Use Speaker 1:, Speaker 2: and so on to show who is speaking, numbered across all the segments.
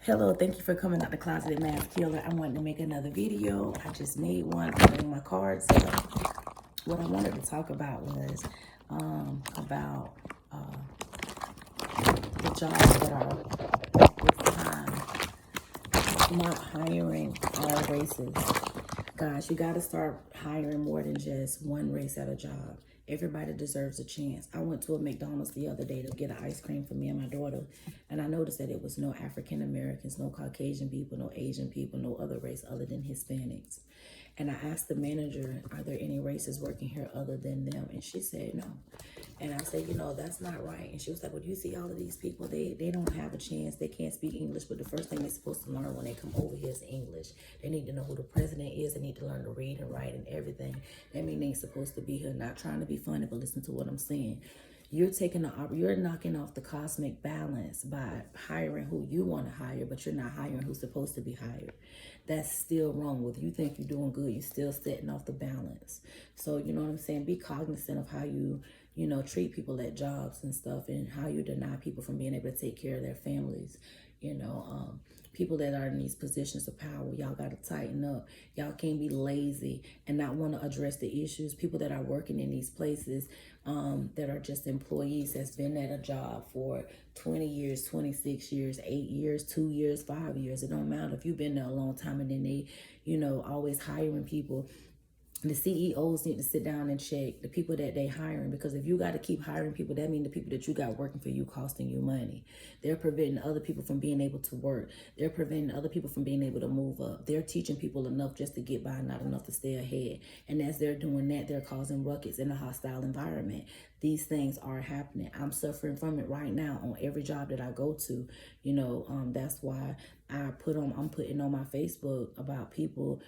Speaker 1: Hello, thank you for coming out the closet, Mass Killer. I wanted to make another video. I just made one putting my cards. So what I wanted to talk about was about the jobs that are this time not hiring all races. Guys, you got to start hiring more than just one race at a job. Everybody deserves a chance. I went to a McDonald's the other day to get an ice cream for me and my daughter, and I noticed that it was no African Americans, no Caucasian people, no Asian people, no other race other than Hispanics. And I asked the manager, are there any races working here other than them? And she said no. And I said, that's not right. And she was like, well, you see all of these people, they don't have a chance. They can't speak English, but the first thing they're supposed to learn when they come over here is English. They need to know who the president is. They need to learn to read and write and everything. That means they're supposed to be here, not trying to be funny, but listen to what I'm saying. You're knocking off the cosmic balance by hiring who you want to hire, but you're not hiring who's supposed to be hired. That's still wrong. Whether you think you're doing good, you're still setting off the balance. So you know what I'm saying? Be cognizant of how you treat people at jobs and stuff, and how you deny people from being able to take care of their families. People that are in these positions of power, y'all got to tighten up. Y'all can't be lazy and not want to address the issues. People that are working in these places, that are just employees that's been at a job for 20 years, 26 years, 8 years, 2 years, 5 years. It don't matter if you've been there a long time, and then they, always hiring people. The CEOs need to sit down and check the people that they hiring, because if you got to keep hiring people, that means the people that you got working for you costing you money. They're preventing other people from being able to work. They're preventing other people from being able to move up. They're teaching people enough just to get by, not enough to stay ahead. And as they're doing that, they're causing ruckus in a hostile environment. These things are happening. I'm suffering from it right now on every job that I go to. That's why I'm putting on my Facebook about people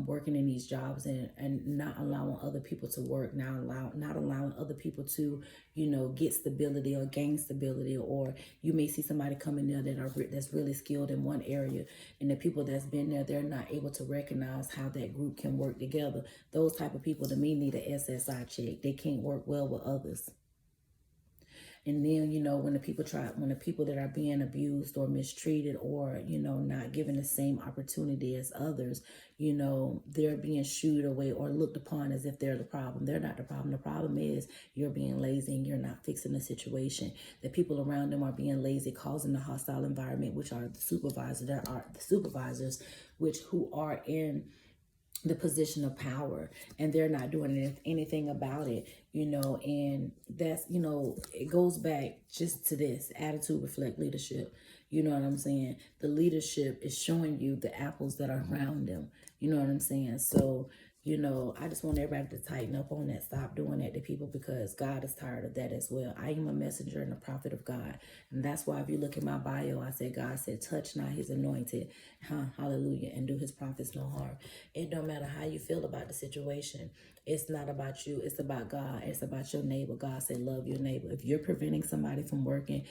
Speaker 1: working in these jobs, and not allowing other people to work, not allowing other people to, get stability or gain stability. Or you may see somebody come in there that's really skilled in one area, and the people that's been there, they're not able to recognize how that group can work together. Those type of people to me need a SSI check. They can't work well with others. And then, when the people that are being abused or mistreated, or, not given the same opportunity as others, they're being shooed away or looked upon as if they're the problem. They're not the problem. The problem is you're being lazy and you're not fixing the situation. The people around them are being lazy, causing the hostile environment, which are the supervisors. There are the supervisors, who are in the position of power, and they're not doing anything about it. And that's, it goes back just to this: attitude reflect leadership. You know what I'm saying? The leadership is showing you the apples that are around them. You know what I'm saying? So, I just want everybody to tighten up on that. Stop doing that to people, because God is tired of that as well. I am a messenger and a prophet of God. And that's why if you look at my bio, I said, God said, touch not his anointed, hallelujah, and do his prophets no harm. It don't matter how you feel about the situation. It's not about you. It's about God. It's about your neighbor. God said, love your neighbor. If you're preventing somebody from working,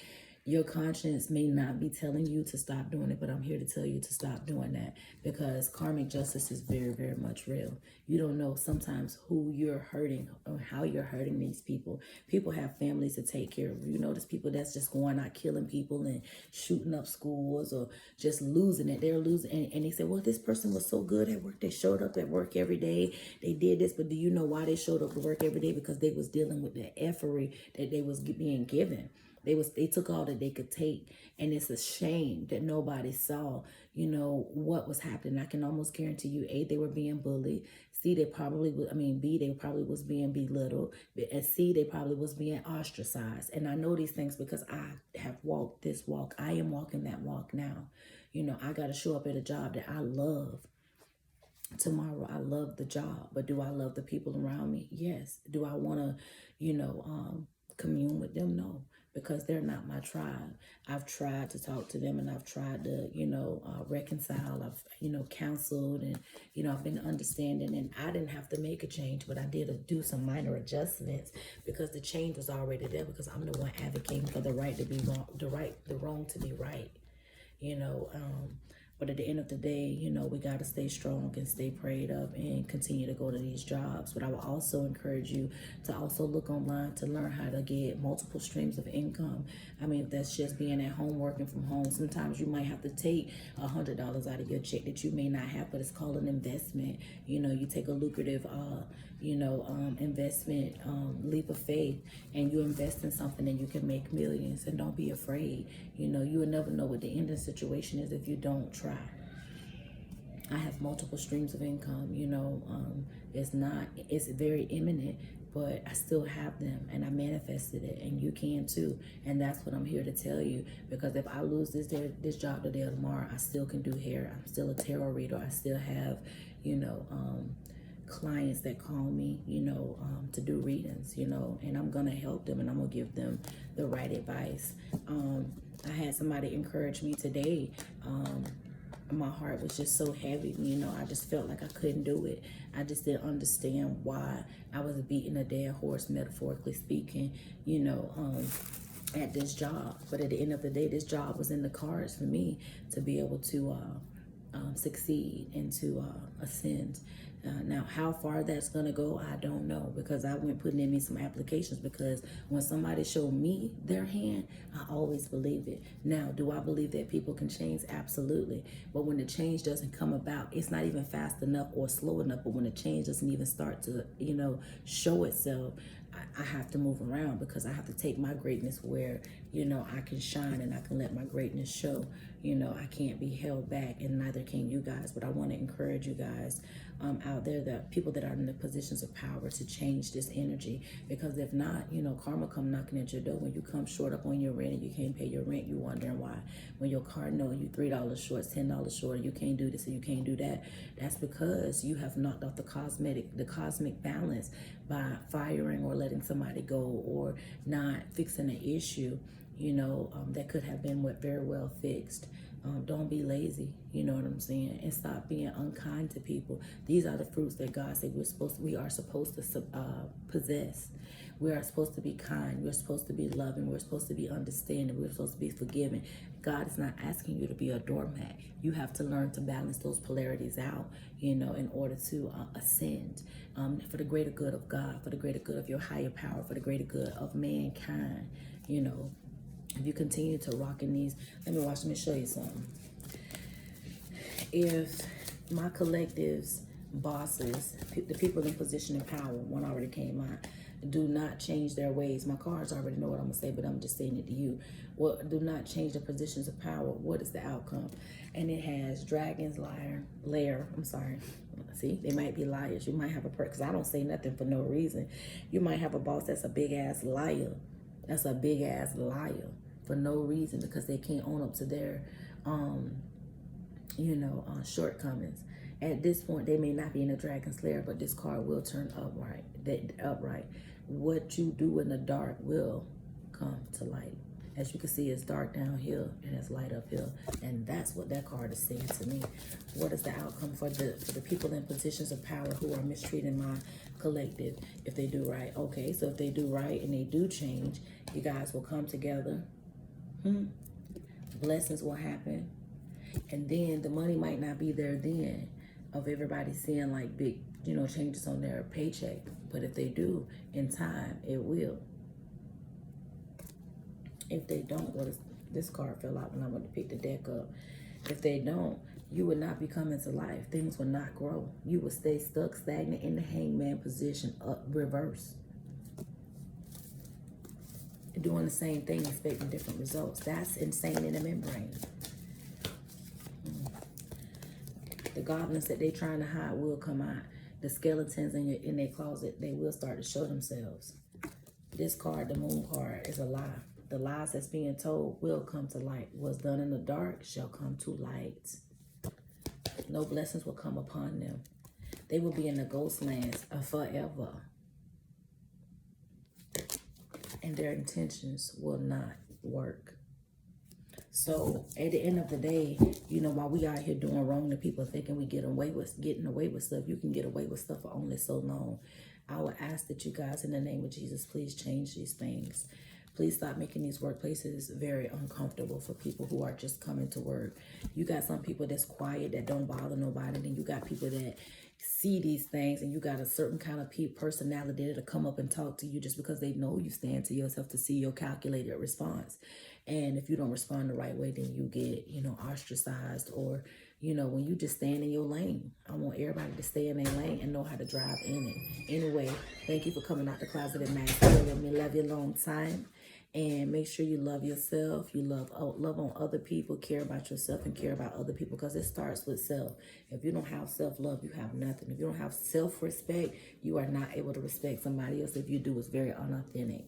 Speaker 1: your conscience may not be telling you to stop doing it, but I'm here to tell you to stop doing that, because karmic justice is very, very much real. You don't know sometimes who you're hurting or how you're hurting these people. People have families to take care of. You notice people that's just going out killing people and shooting up schools, or just losing it. They're losing, and they say, well, this person was so good at work. They showed up at work every day. They did this, but do you know why they showed up to work every day? Because they was dealing with the effery that they was being given. They took all that they could take, and it's a shame that nobody saw, what was happening. I can almost guarantee you, A, they were being bullied. C, they probably B, they probably was being belittled. And C, they probably was being ostracized. And I know these things because I have walked this walk. I am walking that walk now. I got to show up at a job that I love. Tomorrow, I love the job, but do I love the people around me? Yes. Do I want to, commune with them? No, because they're not my tribe. I've tried to talk to them, and I've tried to, reconcile. I've, counseled, and, I've been understanding, and I didn't have to make a change, but I did do some minor adjustments, because the change was already there, because I'm the one advocating for the right to be wrong, the wrong to be right. But at the end of the day, you know, we got to stay strong and stay prayed up and continue to go to these jobs. But I will also encourage you to also look online to learn how to get multiple streams of income. I mean, if that's just being at home, working from home, sometimes you might have to take $100 out of your check that you may not have, but it's called an investment. You know, you take a lucrative, investment, leap of faith, and you invest in something and you can make millions. And don't be afraid. You know, you will never know what the ending situation is if you don't try. I have multiple streams of income, you know. It's very imminent, but I still have them and I manifested it, and you can too. And that's what I'm here to tell you, because if I lose this job today or tomorrow, I still can do hair. I'm still a tarot reader. I still have, you know, clients that call me, you know, to do readings, you know, and I'm going to help them and I'm going to give them the right advice. I had somebody encourage me today. My heart was just so heavy, you know. I just felt like I couldn't do it. I just didn't understand why I was beating a dead horse, metaphorically speaking, you know, at this job. But at the end of the day, this job was in the cards for me to be able to succeed and to ascend. Now, how far that's going to go, I don't know, because I went putting in me some applications, because when somebody showed me their hand, I always believe it. Now, do I believe that people can change? Absolutely. But when the change doesn't come about, it's not even fast enough or slow enough, but when the change doesn't even start to, you know, show itself, I have to move around, because I have to take my greatness where, you know, I can shine and I can let my greatness show. You know, I can't be held back, and neither can you guys. But I want to encourage you guys out there, the people that are in the positions of power, to change this energy, because if not, you know, karma come knocking at your door. When you come short up on your rent and you can't pay your rent, you wondering why. When your car know you $3 short, $10 short, you can't do this and you can't do that, that's because you have knocked off the cosmic balance by firing or letting somebody go, or not fixing an issue, you know, that could have been very well fixed. Don't be lazy, you know what I'm saying? And stop being unkind to people. These are the fruits that God said we are supposed to possess. We are supposed to be kind. We're supposed to be loving. We're supposed to be understanding. We're supposed to be forgiving. God is not asking you to be a doormat. You have to learn to balance those polarities out, you know, in order to ascend, for the greater good of God, for the greater good of your higher power, for the greater good of mankind, you know. If you continue to rock in these, let me show you something. If my collective's bosses, the people in position of power, one already came out, do not change their ways. My cards already know what I'm going to say, but I'm just saying it to you. Well, do not change the positions of power. What is the outcome? And it has dragons, lair. I'm sorry. See, they might be liars. You might have because I don't say nothing for no reason. You might have a boss that's a big ass liar. That's a big ass liar for no reason, because they can't own up to their, shortcomings. At this point, they may not be in a dragon's lair, but this card will turn upright. What you do in the dark will come to light. As you can see, it's dark down here and it's light up here. And that's what that card is saying to me. What is the outcome for the people in positions of power who are mistreating my collective if they do right? Okay, so if they do right and they do change, you guys will come together. Blessings will happen. And then the money might not be there then of everybody seeing like big, you know, changes on their paycheck. But if they do in time, it will. If they don't, this card fell out when I went to pick the deck up. If they don't, you would not be coming to life. Things will not grow. You will stay stuck, stagnant in the hangman position, reverse. Doing the same thing, expecting different results. That's insane in the membrane. The goblins that they're trying to hide will come out. The skeletons in their closet, they will start to show themselves. This card, the moon card, is a lie. The lies that's being told will come to light. What's done in the dark shall come to light. No blessings will come upon them. They will be in the ghost lands forever. And their intentions will not work. So at the end of the day, you know, while we out here doing wrong to people, thinking we getting away with stuff, you can get away with stuff for only so long. I would ask that you guys, in the name of Jesus, please change these things. Please stop making these workplaces very uncomfortable for people who are just coming to work. You got some people that's quiet, that don't bother nobody. Then you got people that see these things, and you got a certain kind of personality that'll come up and talk to you just because they know you stand to yourself to see your calculated response. And if you don't respond the right way, then you get, ostracized, or, when you just stand in your lane. I want everybody to stay in their lane and know how to drive in it. Anyway, thank you for coming out the closet and with me. Love you a long time. And make sure you love yourself. You love on other people. Care about yourself and care about other people, because it starts with self. If you don't have self-love, you have nothing. If you don't have self-respect, you are not able to respect somebody else. If you do, it's very unauthentic.